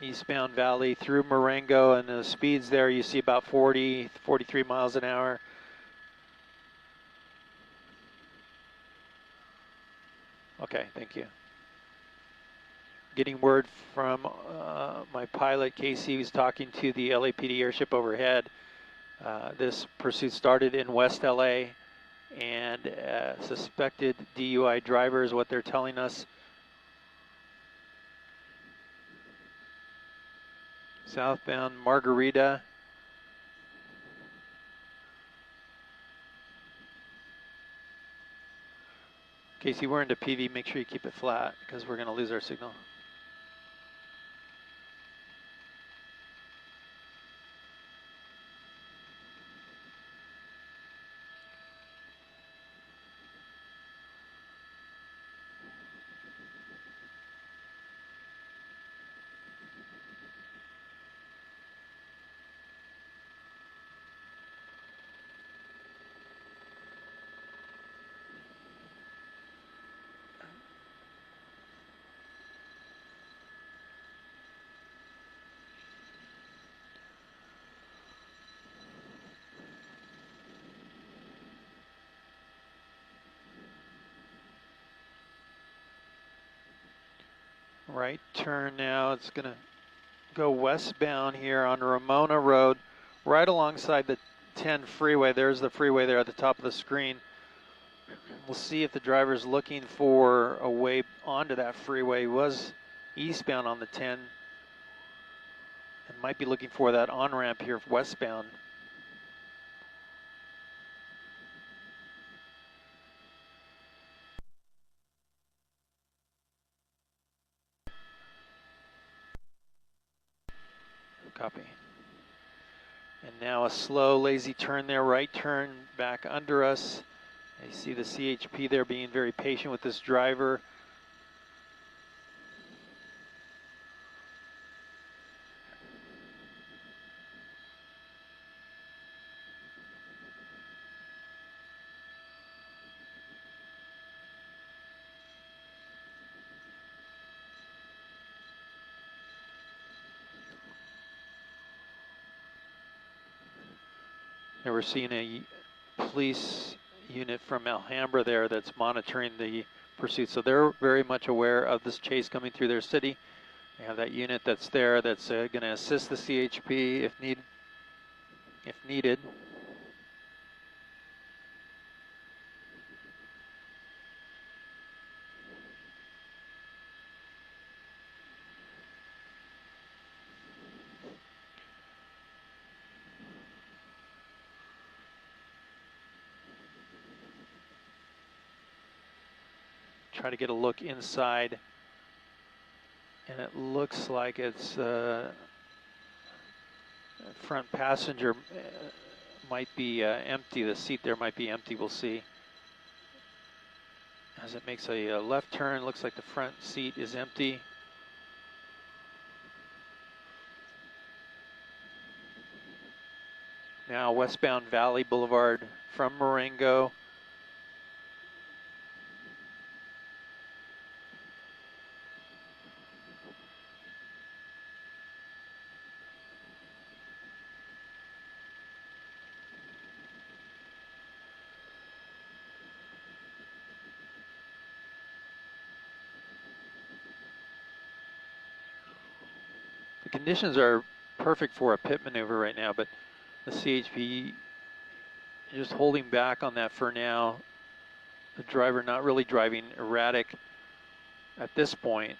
eastbound Valley through Marengo, and the speeds there you see about 40, 43 miles an hour. Okay, thank you. Getting word from my pilot, Casey, who's talking to the LAPD airship overhead. This pursuit started in West LA, and suspected DUI driver is what they're telling us. Southbound Margarita. Casey, we're into PV. Make sure you keep it flat because we're going to lose our signal. Right turn now. It's going to go westbound here on Ramona Road, right alongside the 10 freeway. There's the freeway there at the top of the screen. We'll see if the driver's looking for a way onto that freeway. He was eastbound on the 10 and might be looking for that on-ramp here westbound. Copy. And now a slow, lazy turn there, right turn back under us. You see the CHP there being very patient with this driver. And we're seeing a police unit from Alhambra there that's monitoring the pursuit. So they're very much aware of this chase coming through their city. They have that unit that's there that's going to assist the CHP if needed. Try to get a look inside, and it looks like it's front passenger might be empty. The seat there might be empty. We'll see. As it makes a left turn, looks like the front seat is empty. Now westbound Valley Boulevard from Marengo. The conditions are perfect for a pit maneuver right now, but the CHP just holding back on that for now. The driver not really driving erratic at this point.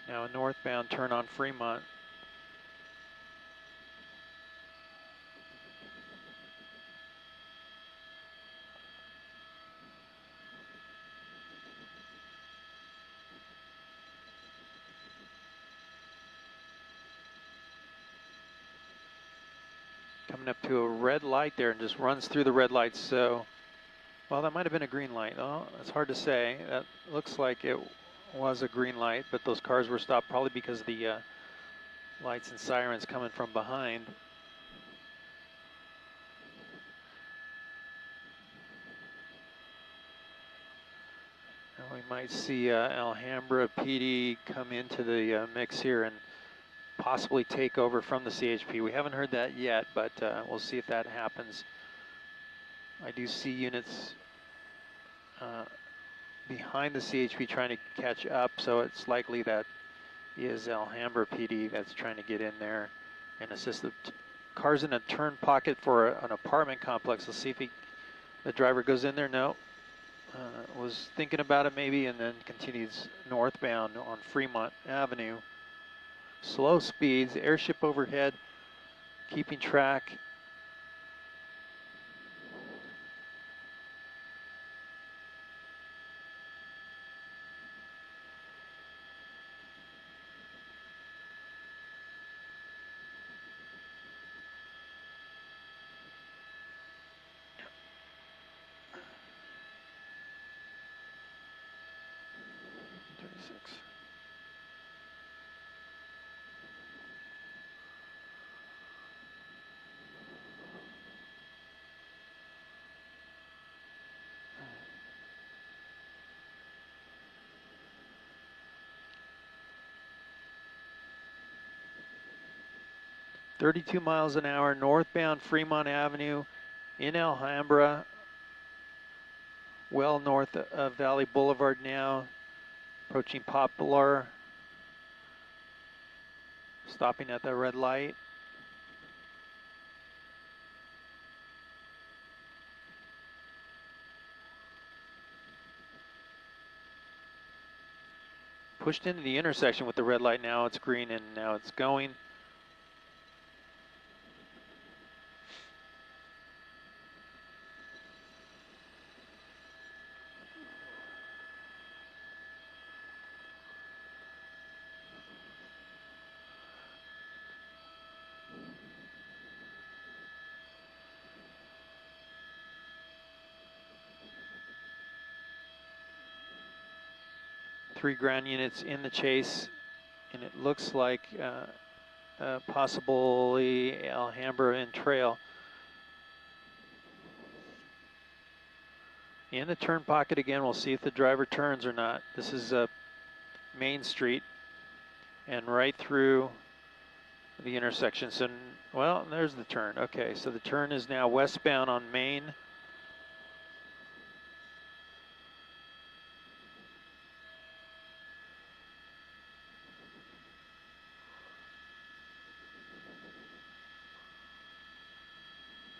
Now a northbound turn on Fremont. coming up to a red light there and just runs through the red light. So, well, that might have been a green light. Oh, it's hard to say. That looks like it was a green light, but those cars were stopped probably because of the lights and sirens coming from behind. And we might see Alhambra PD come into the mix here and possibly take over from the CHP. We haven't heard that yet, but we'll see if that happens. I do see units behind the CHP trying to catch up, so it's likely that is Alhambra PD that's trying to get in there and assist. The car's in a turn pocket for an apartment complex. Let's see if the driver goes in there. No. Was thinking about it maybe, and then continues northbound on Fremont Avenue. Slow speeds, airship overhead, keeping track. .32 miles an hour, northbound Fremont Avenue in Alhambra, well north of Valley Boulevard now, approaching Poplar, stopping at the red light. Pushed into the intersection with the red light. Now it's green and now it's going. Three ground units in the chase, and it looks like possibly Alhambra and Trail. In the turn pocket again, we'll see if the driver turns or not. This is Main Street, and right through the intersection. So, well, there's the turn. Okay, so the turn is now westbound on Main.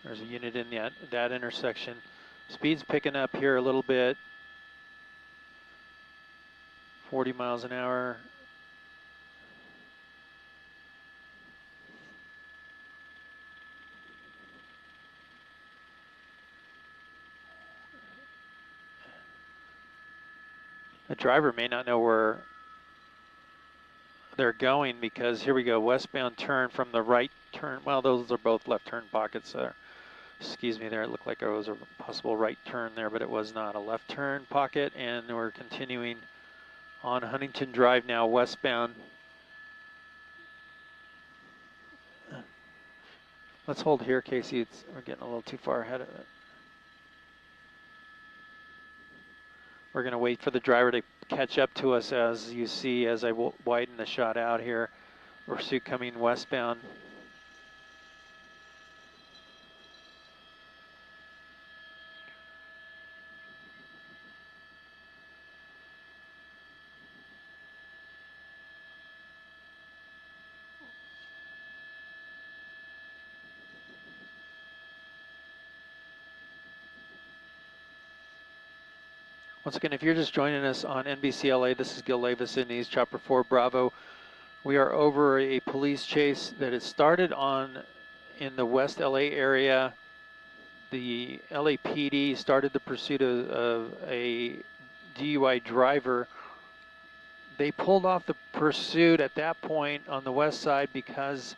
There's a unit in that intersection. Speed's picking up here a little bit. 40 miles an hour. The driver may not know where they're going because here we go, westbound turn from the right turn. Well, those are both left turn pockets there. Excuse me there, it looked like it was a possible right turn there, but it was not. A left turn pocket, and we're continuing on Huntington Drive now, westbound. Let's hold here, Casey. We're getting a little too far ahead of it. We're going to wait for the driver to catch up to us, as you see as I widen the shot out here. Pursuit coming westbound. Once again, if you're just joining us on NBC LA, this is Gil Levis in East Chopper 4 Bravo. We are over a police chase that had started in the West LA area. The LAPD started the pursuit of a DUI driver. They pulled off the pursuit at that point on the west side because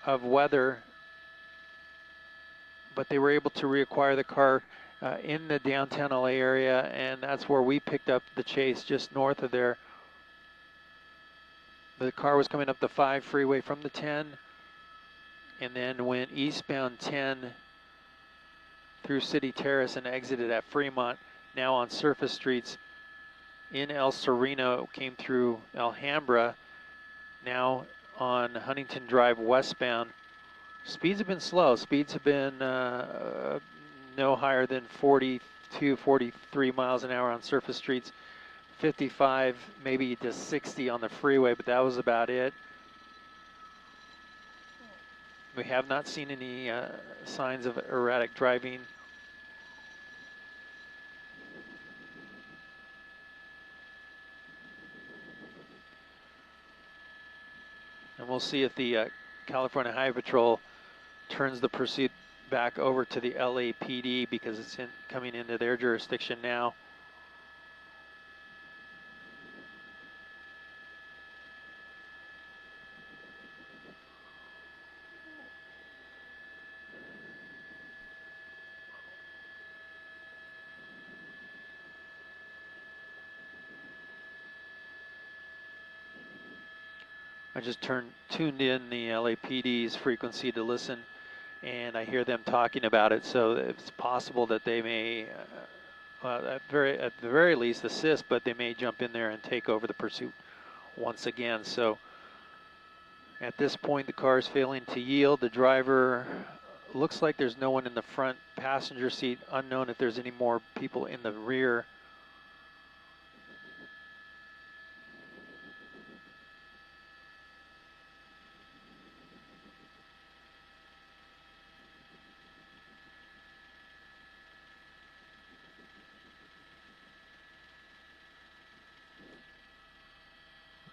of weather. but they were able to reacquire the car in the downtown LA area, and that's where we picked up the chase, just north of there. The car was coming up the 5 freeway from the 10, and then went eastbound 10 through City Terrace and exited at Fremont, now on surface streets in El Sereno, came through Alhambra, now on Huntington Drive westbound. Speeds have been slow. Speeds have been no higher than 42, 43 miles an hour on surface streets, 55, maybe to 60 on the freeway, but that was about it. We have not seen any signs of erratic driving. And we'll see if the California Highway Patrol turns the pursuit back over to the LAPD, because it's coming into their jurisdiction now. I just tuned in the LAPD's frequency to listen, and I hear them talking about it. So it's possible that they may, at the very least, assist, but they may jump in there and take over the pursuit once again. So at this point, the car is failing to yield. The driver looks like there's no one in the front passenger seat. Unknown if there's any more people in the rear.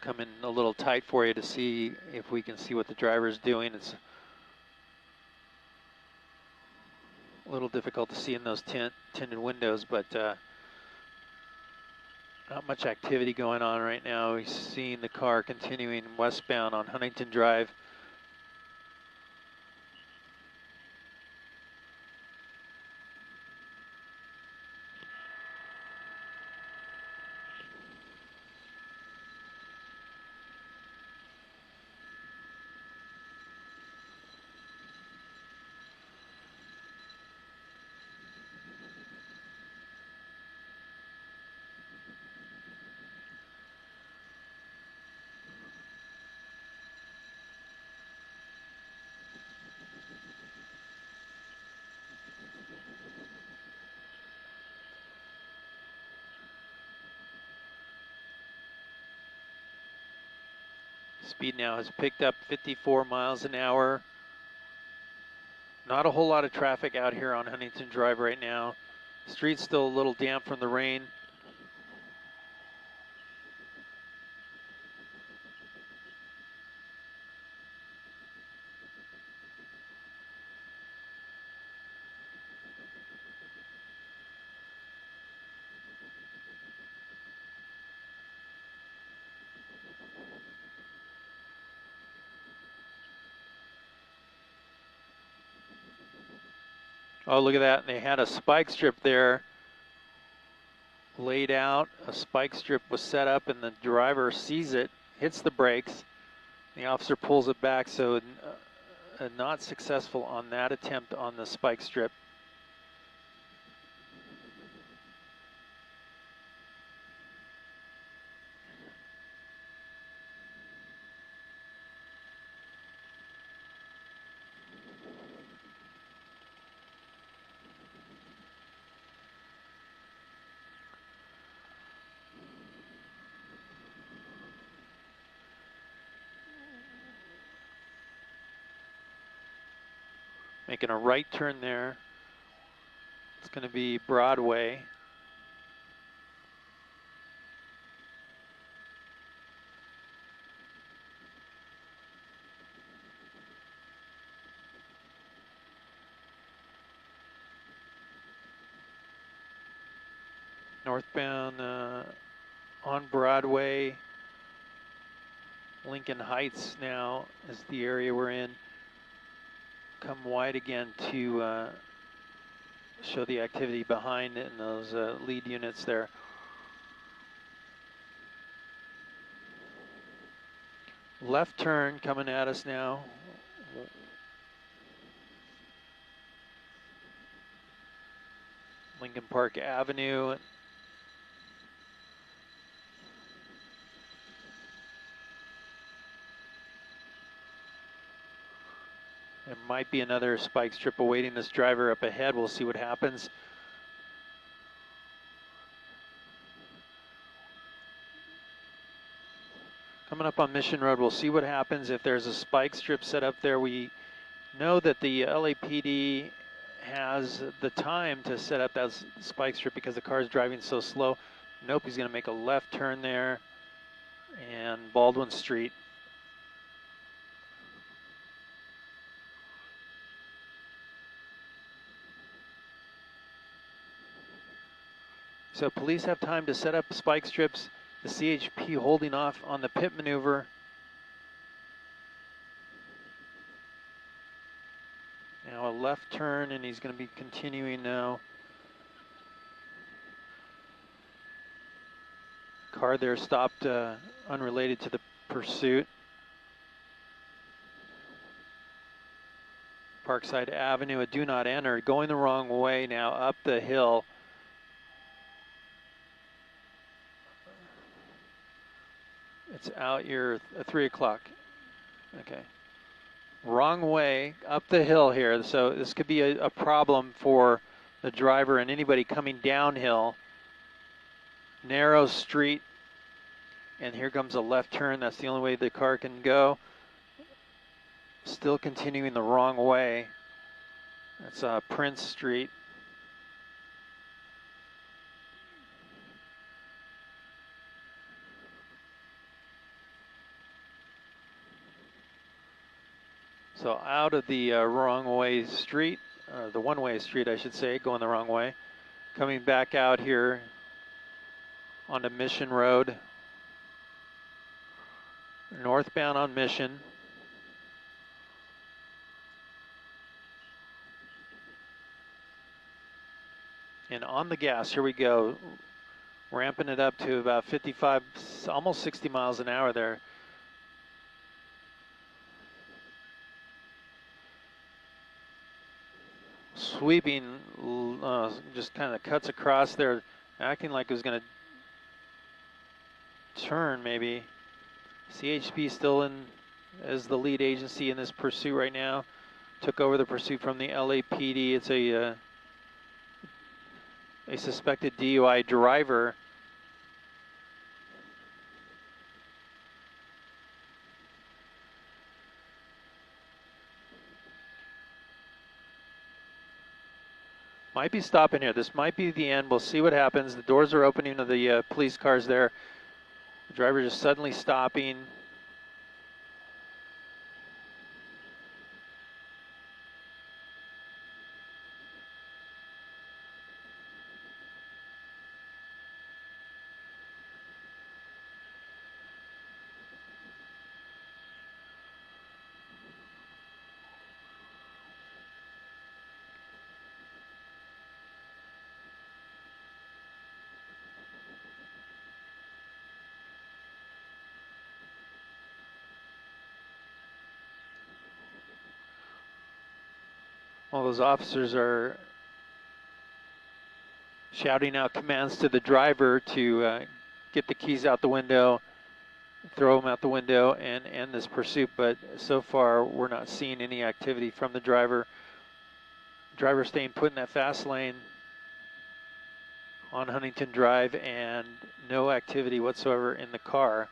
Come in a little tight for you to see if we can see what the driver's doing. It's a little difficult to see in those tinted windows, but not much activity going on right now. We've seen the car continuing westbound on Huntington Drive. Speed now has picked up 54 miles an hour. Not a whole lot of traffic out here on Huntington Drive right now. Street's still a little damp from the rain. Oh, look at that. They had a spike strip there laid out. A spike strip was set up, and the driver sees it, hits the brakes. The officer pulls it back, so not successful on that attempt on the spike strip. Making a right turn there. It's going to be Broadway. Northbound on Broadway. Lincoln Heights now is the area we're in. Come wide again to show the activity behind it in those lead units there. Left turn coming at us now. Lincoln Park Avenue. There might be another spike strip awaiting this driver up ahead. We'll see what happens. Coming up on Mission Road, we'll see what happens if there's a spike strip set up there. We know that the LAPD has the time to set up that spike strip because the car is driving so slow. Nope, he's going to make a left turn there and Baldwin Street. So police have time to set up spike strips. The CHP holding off on the pit maneuver. Now a left turn, and he's going to be continuing now. Car there stopped unrelated to the pursuit. Parkside Avenue, a do not enter, going the wrong way now up the hill. It's out your 3 o'clock. Okay. Wrong way up the hill here. So this could be a problem for the driver and anybody coming downhill. Narrow street. And here comes a left turn. That's the only way the car can go. Still continuing the wrong way. That's Prince Street. So out of the wrong way street, the one-way street, I should say, going the wrong way. Coming back out here onto Mission Road. Northbound on Mission. And on the gas, here we go. Ramping it up to about 55, almost 60 miles an hour there. Sweeping, just kind of cuts across there, acting like it was going to turn maybe. CHP still in as the lead agency in this pursuit right now. Took over the pursuit from the LAPD. It's a suspected DUI driver. Might be stopping here. This might be the end. We'll see what happens. The doors are opening to the police cars there. The driver just suddenly stopping. All those officers are shouting out commands to the driver to get the keys out the window, throw them out the window, and end this pursuit. But so far, we're not seeing any activity from the driver. Driver staying put in that fast lane on Huntington Drive, and no activity whatsoever in the car.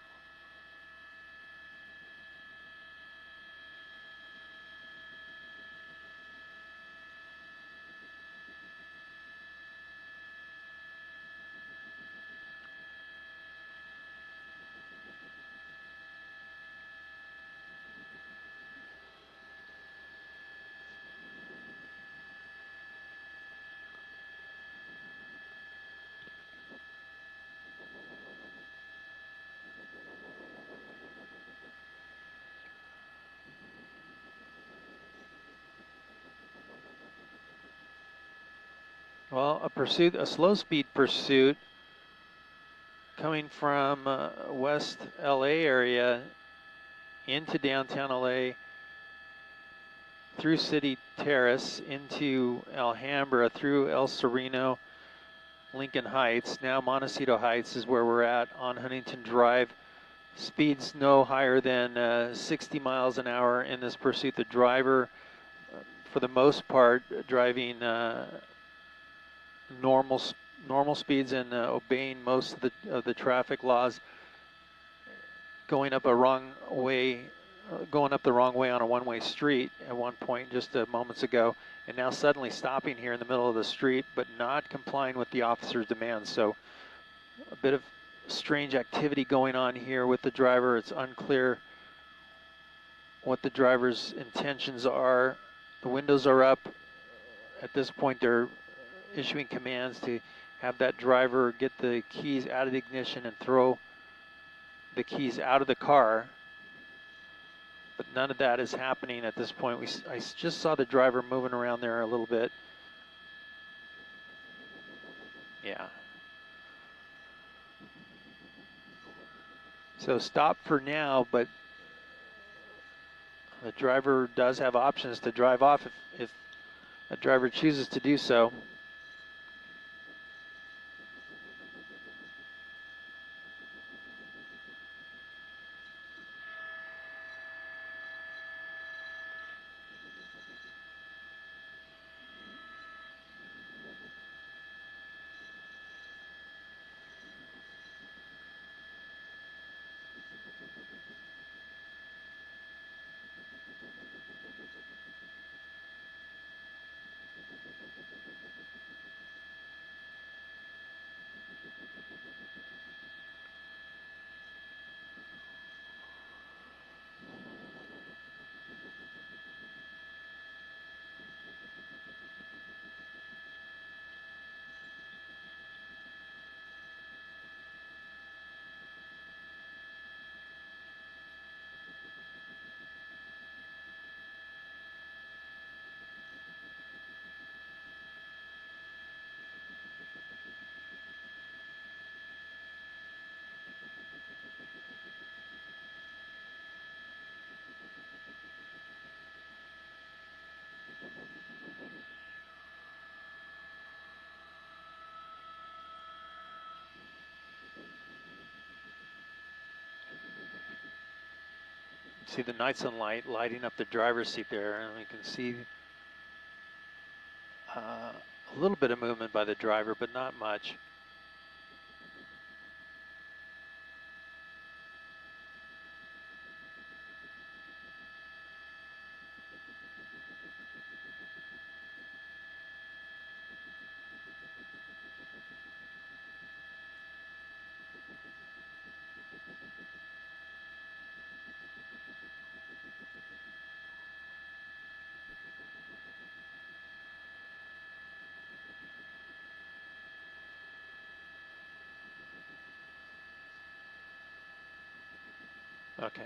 Well, a slow speed pursuit coming from West LA area into downtown LA through City Terrace into Alhambra through El Sereno, Lincoln Heights. Now Montecito Heights is where we're at on Huntington Drive. Speeds no higher than 60 miles an hour in this pursuit. The driver, for the most part, driving normal speeds and obeying most of the traffic laws. Going up the wrong way on a one-way street at one point just moments ago, and now suddenly stopping here in the middle of the street, but not complying with the officer's demands. So a bit of strange activity going on here with the driver. It's unclear what the driver's intentions are. The windows are up. At this point, they're issuing commands to have that driver get the keys out of the ignition and throw the keys out of the car. But none of that is happening at this point. I just saw the driver moving around there a little bit. Yeah. So stop for now, but the driver does have options to drive off if a driver chooses to do so. See the night sunlight lighting up the driver's seat there, and we can see a little bit of movement by the driver, but not much. Okay.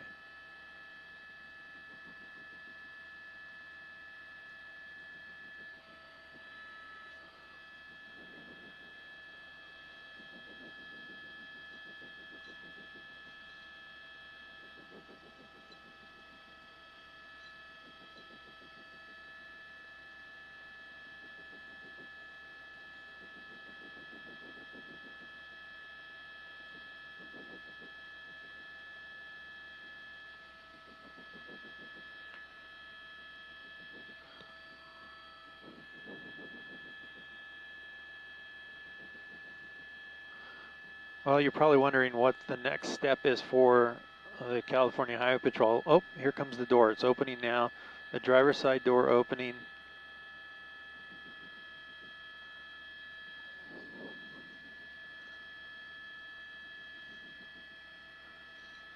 Well, you're probably wondering what the next step is for the California Highway Patrol. Oh, here comes the door. It's opening now. The driver's side door opening.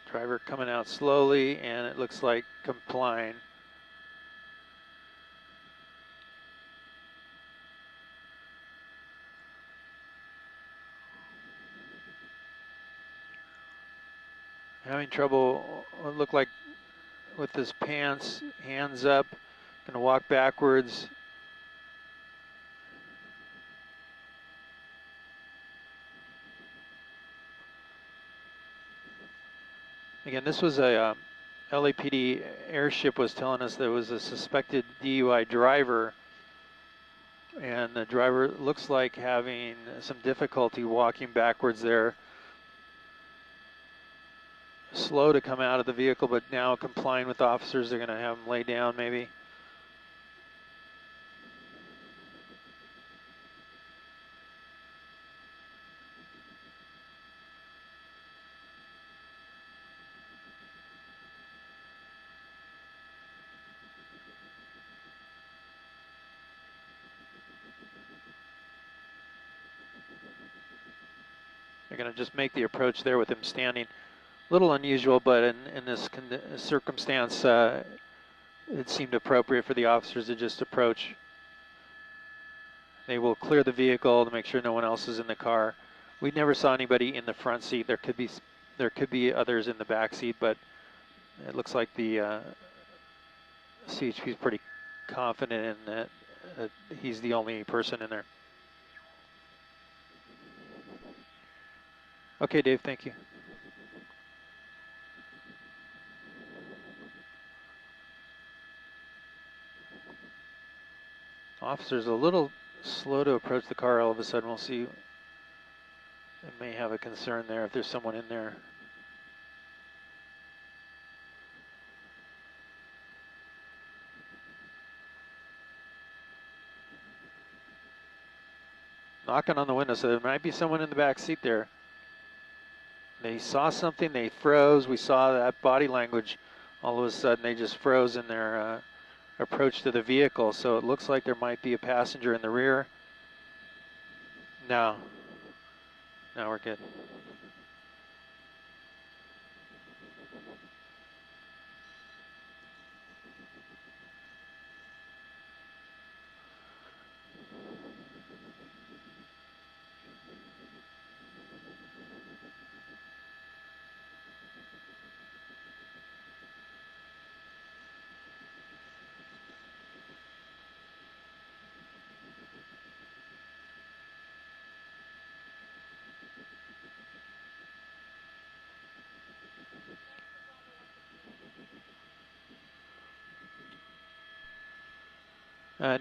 Driver coming out slowly, and it looks like complying. Having trouble, it looked like, with his pants, hands up, gonna walk backwards. Again, this was a LAPD airship was telling us there was a suspected DUI driver, and the driver looks like having some difficulty walking backwards there. Slow to come out of the vehicle, but now complying with officers. They're going to have him lay down maybe. They're going to just make the approach there with him standing. A little unusual, but in this circumstance, it seemed appropriate for the officers to just approach. They will clear the vehicle to make sure no one else is in the car. We never saw anybody in the front seat. There could be others in the back seat, but it looks like the CHP is pretty confident in that he's the only person in there. Okay, Dave, thank you. Officer's a little slow to approach the car. All of a sudden, we'll see. They may have a concern there if there's someone in there. Knocking on the window, so there might be someone in the back seat there. They saw something, they froze. We saw that body language. All of a sudden, they just froze in their approach to the vehicle. So it looks like there might be a passenger in the rear. No. No, we're good.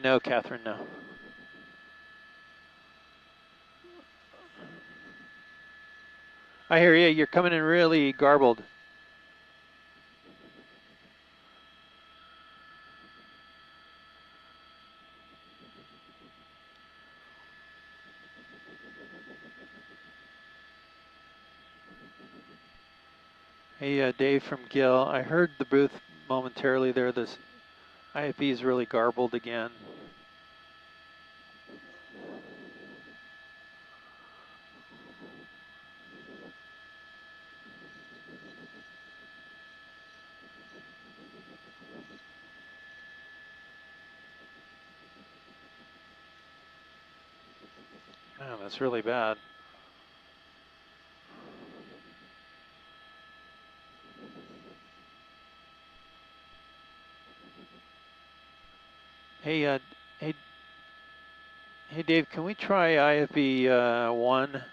No, Catherine, no. I hear you. You're coming in really garbled. Hey, Dave from Gill. I heard the booth momentarily there. This IFB is really garbled again. Oh, that's really bad. Hey, hey, Dave, can we try IFB 1?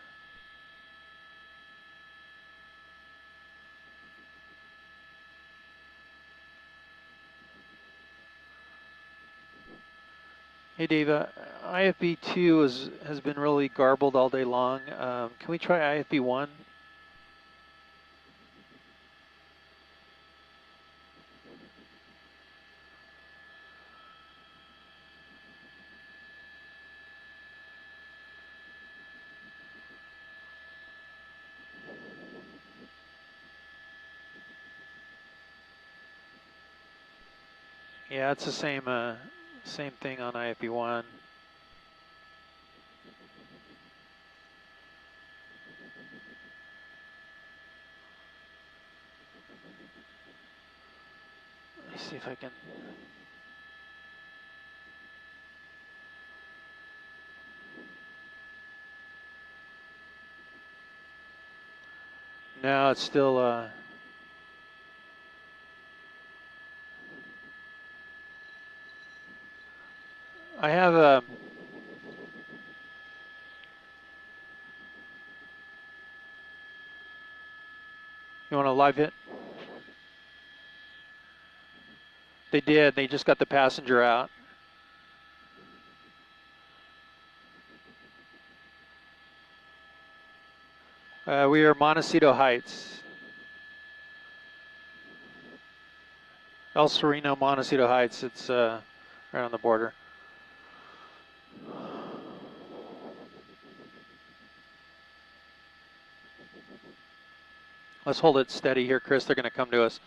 Hey, Dave, IFB 2 has been really garbled all day long. Can we try IFB 1? Yeah, it's the same thing on IFB 1. Let me see if I can. No, it's still. I have a. You want a live hit? They did. They just got the passenger out. We are Montecito Heights. El Sereno, Montecito Heights. It's right on the border. Let's hold it steady here, Chris. They're going to come to us.